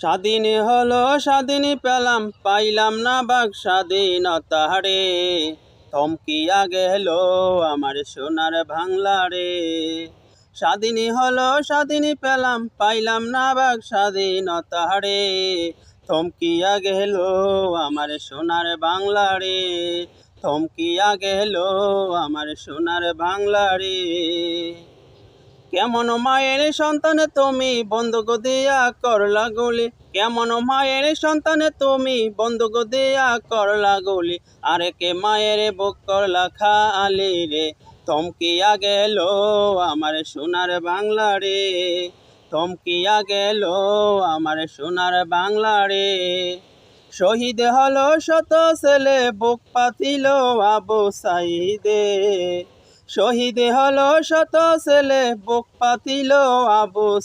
স্বাধীন হলো স্বাধীন পেলাম, পাইলাম না বাক স্বাধীনতা রে। থমকিয়া গেল আমার সোনার বাংলা রে। স্বাধীন হলো স্বাধীন পেলাম, পাইলাম না বাক স্বাধীনতা রে। থমকিয়া গেল আমার সোনার বাংলা রে। থমকিয়া গেল আমার সোনার বাংলা রে। কেমন মায়ের সন্তান তুমি, বন্দুক দিয়া করলা গুলি। কেমন মায়ের সন্তান তুমি, বন্দুক দিয়া করলা গুলি। আরেকে মায়ের বুক করলা খালি রে। থমকিয়া গেল আমার সোনার বাংলা রে। থমকিয়া গেল আমার সোনার বাংলা রে। শহীদ হলো শত ছেলে, বুক পাতিল আবু সাইদে। শহীদ হলো শত ছেলে, বুক পাতিল আবু